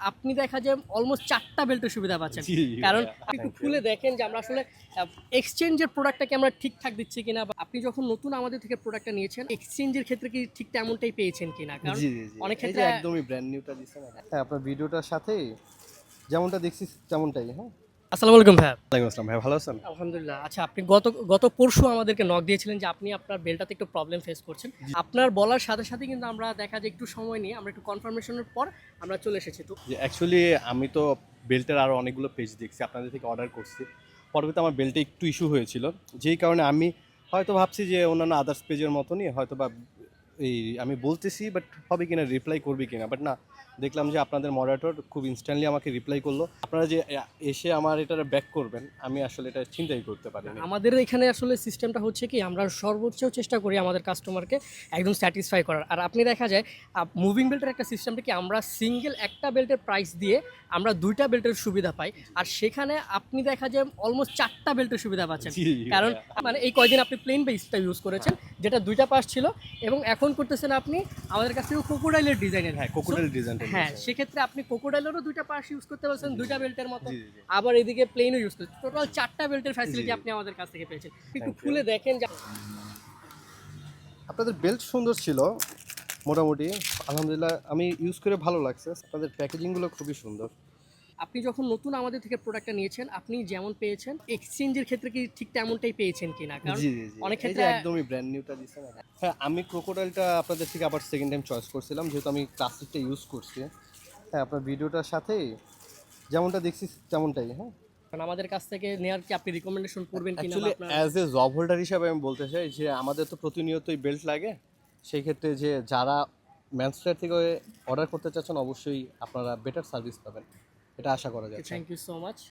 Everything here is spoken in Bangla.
আপনি দেখা যায় অলমোস্ট 4টা বেল্টের সুবিধা পাচ্ছেন। কারণ আপনি একটু খুলে দেখেন যে আমরা আসলে এক্সচেঞ্জের প্রোডাক্টটাকে আমরা ঠিকঠাক দিচ্ছি কিনা, বা আপনি যখন নতুন আমাদের থেকে প্রোডাক্টটা নিয়েছেন এক্সচেঞ্জের ক্ষেত্রে কি ঠিক তেমনটাই পেয়েছেন কিনা? কারণ জি, জি, জি। অনেক এই যে ক্ষেত্রে একদমই ব্র্যান্ড নিউটা দিছেন। হ্যাঁ, আপনার ভিডিওটার সাথেই যেমনটা দেখছি তেমনটাই, হ্যাঁ? আসসালামু আলাইকুম ভাইয়া। ওয়ালাইকুম আসসালাম ভাই, ভালো আছেন? আলহামদুলিল্লাহ। আচ্ছা, আপনি গত পরশু আমাদেরকে নক দিয়েছিলেন যে আপনি আপনার বেলটাতে একটু প্রবলেম ফেস করছেন। আপনার বলার সাথে, সাথে কিন্তু আমরা দেখা যায় একটু সময় নিয়ে আমরা একটু কনফার্মেশনের পর আমরা চলে এসেছি। তো যে অ্যাকচুয়ালি আমি তো বেল্টের আরও অনেকগুলো পেজ দেখছি, আপনাদের থেকে অর্ডার করছি। পরবর্তীতে আমার বেল্টে একটু ইস্যু হয়েছিল, যেই কারণে আমি হয়তো ভাবছি যে অন্যান্য আদার্স পেজের মতনই হয়তো বা এই আমি বলতেছি, বাট হবে কিনা, রিপ্লাই করবে কিনা, বাট না, দেখলাম যে আপনাদের মডারেটর খুব ইনস্ট্যান্টলি আমাকে রিপ্লাই করলো। আপনারা যে এসে আমার এটা ব্যাক করবেন, আমি আসলে এটা চিন্তাই করতে পারিনি। আমাদের এখানে আসলে সিস্টেমটা হচ্ছে কি, আমরা সর্বোচ্চ চেষ্টা করি আমাদের কাস্টমারকে একদম স্যাটিসফাই করার। আর আপনি দেখা যায় মুভিং বেল্টের একটা সিস্টেমটা কি, আমরা সিঙ্গেল একটা বেল্টের প্রাইস দিয়ে আমরা 2টা বেল্টের সুবিধা পাই। আর সেখানে আপনি দেখা যায় অলমোস্ট 4টা বেল্টের সুবিধা পাচ্ছেন। জি, জি, কারণ ভাইয়া। মানে এই কয়দিন আপনি প্লেন বেসটা ইউজ করেছেন, যেটা 2টা পাশ ছিল, এবং এখন করতেছেন আপনি আমাদের কাছ থেকে ক্রোকোডাইলের ডিজাইনের। হ্যাঁ, কোকোডাইল ডিজাইনটা হ্যাঁ, নিয়েছে। সেক্ষেত্রে আপনি ক্রোকোডাইলেরও 2টা পাশ ইউজ করতে পারছেন, 2টা বেল্টের মতো। জি, জি, জি। আবার এদিকে প্লেনও ইউজ করছেন। টোটাল 4টা বেল্টের ফ্যাসিলিটি জি। আপনি আমাদের কাছ থেকে পেয়েছেন। একটু Thank you. খুলে দেখেন যে আপনাদের বেল্ট সুন্দর ছিল মোটামুটি, আলহামদুলিল্লাহ আমি ইউজ করে ভালো লাগছে। আপনাদের প্যাকেজিংগুলো খুবই সুন্দর। আপনি যখন নতুন আমাদের থেকে প্রোডাক্টটা নিয়েছেন, আপনি যেমন পেয়েছেন এক্সচেঞ্জের ক্ষেত্রে কি ঠিক তেমনটাই পেয়েছেন কিনা? কারণ জি, জি, জি। অনেক এই যে ক্ষেত্রে একদমই ব্র্যান্ড নিউটা দিছেন। হ্যাঁ, আমি ক্রোকোডাইলটা আপনাদের থেকে আবার সেকেন্ড টাইম চয়েস করছিলাম, যেহেতু আমি ক্লাসিকটা ইউজ করছি। হ্যাঁ, আপনার ভিডিওটার সাথেই যেমনটা দেখছি তেমনটাই, হ্যাঁ? আমাদের কাছ থেকে নেওয়ার কি আপনি রিকমেন্ডেশন করবেন কিনা, বা অ্যাকচুয়ালি আপনার অ্যাজ এ জব হোল্ডার হিসাবে আমি বলতে চাই যে আমাদের তো প্রতিনিয়তই বেল্ট লাগে। সেই ক্ষেত্রে যে যারা ম্যানসফেয়ার থেকে অর্ডার করতে চাচ্ছেন, অবশ্যই আপনারা বেটার সার্ভিস পাবেন, এটা আশা করা যাচ্ছে। Thank you so much.